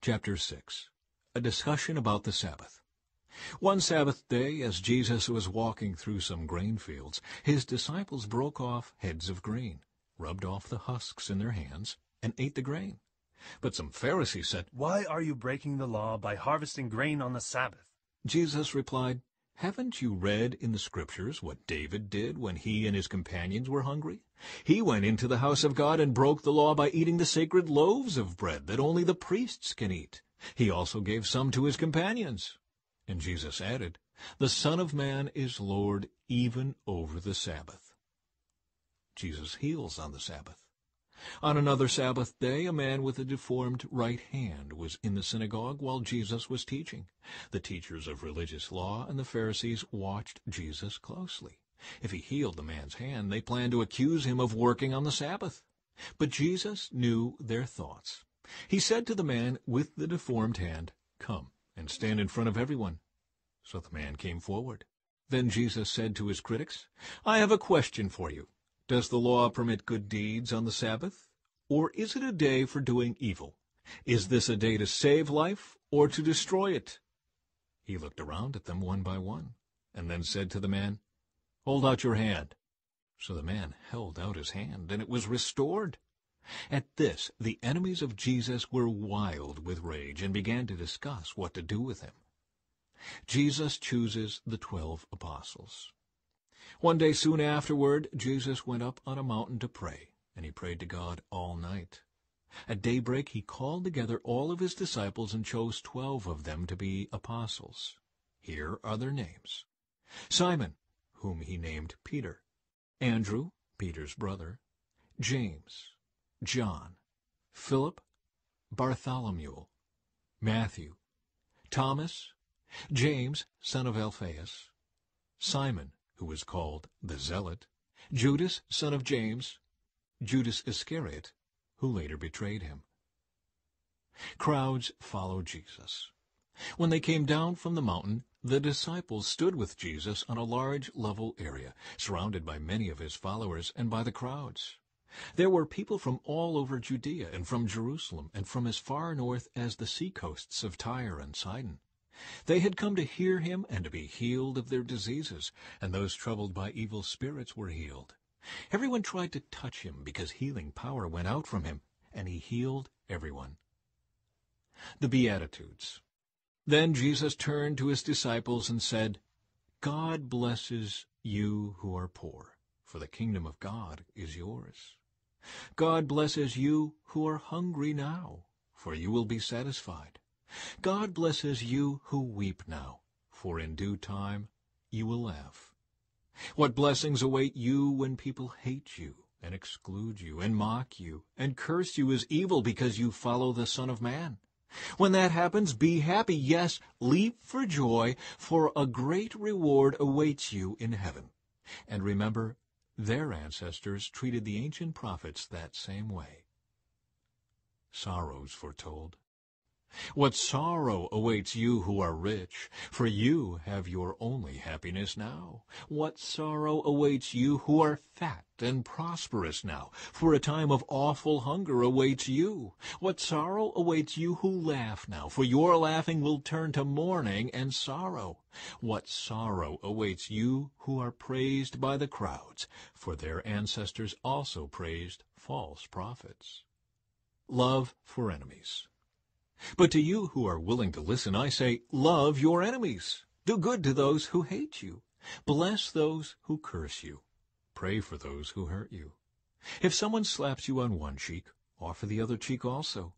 Chapter 6. A discussion about the Sabbath. One Sabbath day, as Jesus was walking through some grain fields, his disciples broke off heads of grain, rubbed off the husks in their hands, and ate the grain. But some Pharisees said, "Why are you breaking the law by harvesting grain on the Sabbath?" Jesus replied, "Haven't you read in the Scriptures what David did when he and his companions were hungry? He went into the house of God and broke the law by eating the sacred loaves of bread that only the priests can eat. He also gave some to his companions." And Jesus added, "The Son of Man is Lord even over the Sabbath." Jesus heals on the Sabbath. On another Sabbath day, a man with a deformed right hand was in the synagogue while Jesus was teaching. The teachers of religious law and the Pharisees watched Jesus closely. If he healed the man's hand, they planned to accuse him of working on the Sabbath. But Jesus knew their thoughts. He said to the man with the deformed hand, "Come and stand in front of everyone." So the man came forward. Then Jesus said to his critics, "I have a question for you. Does the law permit good deeds on the Sabbath? Or is it a day for doing evil? Is this a day to save life or to destroy it?" He looked around at them one by one, and then said to the man, "Hold out your hand." So the man held out his hand, and it was restored. At this, the enemies of Jesus were wild with rage and began to discuss what to do with him. Jesus chooses the 12 apostles. One day soon afterward, Jesus went up on a mountain to pray, and he prayed to God all night. At daybreak he called together all of his disciples and chose 12 of them to be apostles. Here are their names: Simon, whom he named Peter; Andrew, Peter's brother; James; John; Philip; Bartholomew; Matthew; Thomas; James, son of Alphaeus; Simon, who was called the Zealot; Judas, son of James; Judas Iscariot, who later betrayed him. Crowds followed Jesus. When they came down from the mountain, the disciples stood with Jesus on a large level area, surrounded by many of his followers and by the crowds. There were people from all over Judea and from Jerusalem and from as far north as the seacoasts of Tyre and Sidon. They had come to hear him and to be healed of their diseases, and those troubled by evil spirits were healed. Everyone tried to touch him because healing power went out from him, and he healed everyone. The Beatitudes. Then Jesus turned to his disciples and said, "God blesses you who are poor, for the kingdom of God is yours. God blesses you who are hungry now, for you will be satisfied. God blesses you who weep now, for in due time you will laugh. What blessings await you when people hate you and exclude you and mock you and curse you as evil because you follow the Son of Man. When that happens, be happy, yes, leap for joy, for a great reward awaits you in heaven. And remember, their ancestors treated the ancient prophets that same way." Sorrows foretold. What sorrow awaits you who are rich, for you have your only happiness now. What sorrow awaits you who are fat and prosperous now, for a time of awful hunger awaits you. What sorrow awaits you who laugh now, for your laughing will turn to mourning and sorrow. What sorrow awaits you who are praised by the crowds, for their ancestors also praised false prophets. Love for enemies. But to you who are willing to listen, I say, love your enemies. Do good to those who hate you. Bless those who curse you. Pray for those who hurt you. If someone slaps you on one cheek, offer the other cheek also.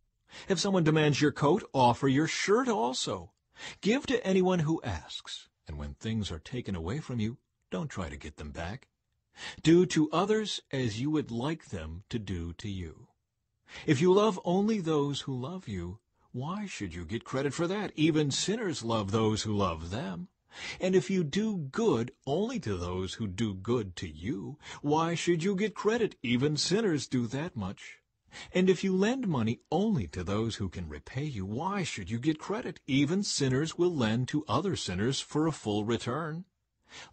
If someone demands your coat, offer your shirt also. Give to anyone who asks, and when things are taken away from you, don't try to get them back. Do to others as you would like them to do to you. If you love only those who love you, why should you get credit for that? Even sinners love those who love them. And if you do good only to those who do good to you, why should you get credit? Even sinners do that much. And if you lend money only to those who can repay you, why should you get credit? Even sinners will lend to other sinners for a full return.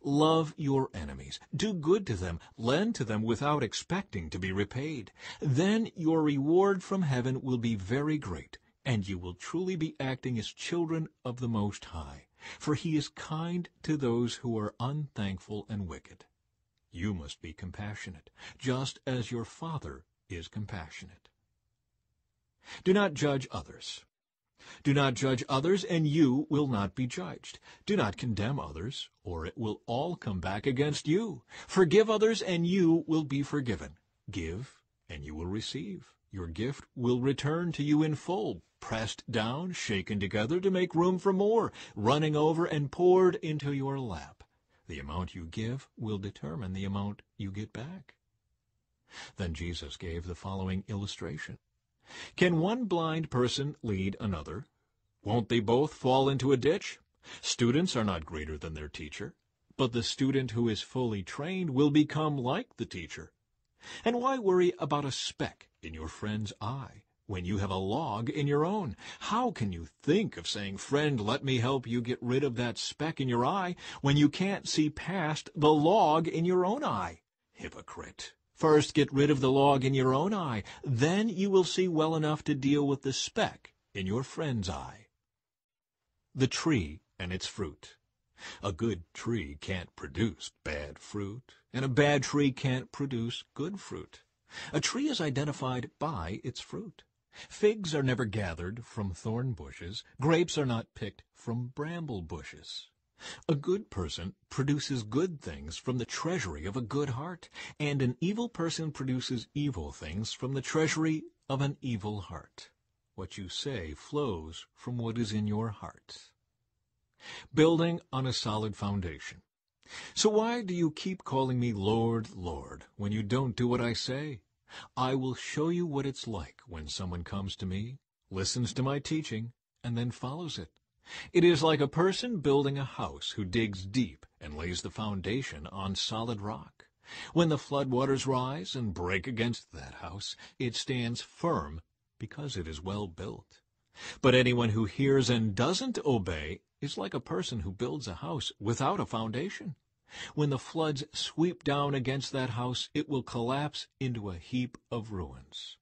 Love your enemies. Do good to them. Lend to them without expecting to be repaid. Then your reward from heaven will be very great, and you will truly be acting as children of the Most High, for he is kind to those who are unthankful and wicked. You must be compassionate, just as your Father is compassionate. Do not judge others. Do not judge others, and you will not be judged. Do not condemn others, or it will all come back against you. Forgive others, and you will be forgiven. Give, and you will receive. Your gift will return to you in full, pressed down, shaken together to make room for more, running over and poured into your lap. The amount you give will determine the amount you get back. Then Jesus gave the following illustration. Can one blind person lead another? Won't they both fall into a ditch? Students are not greater than their teacher, but the student who is fully trained will become like the teacher. And why worry about a speck in your friend's eye when you have a log in your own? How can you think of saying, "Friend, let me help you get rid of that speck in your eye," when you can't see past the log in your own eye? Hypocrite! First get rid of the log in your own eye, then you will see well enough to deal with the speck in your friend's eye. The tree and its fruit. A good tree can't produce bad fruit, and a bad tree can't produce good fruit. A tree is identified by its fruit. Figs are never gathered from thorn bushes. Grapes are not picked from bramble bushes. A good person produces good things from the treasury of a good heart, and an evil person produces evil things from the treasury of an evil heart. What you say flows from what is in your heart. Building on a solid foundation. So why do you keep calling me Lord, Lord, when you don't do what I say? I will show you what it's like when someone comes to me, listens to my teaching, and then follows it. It is like a person building a house who digs deep and lays the foundation on solid rock. When the floodwaters rise and break against that house, it stands firm because it is well built. But anyone who hears and doesn't obey is like a person who builds a house without a foundation. When the floods sweep down against that house, it will collapse into a heap of ruins.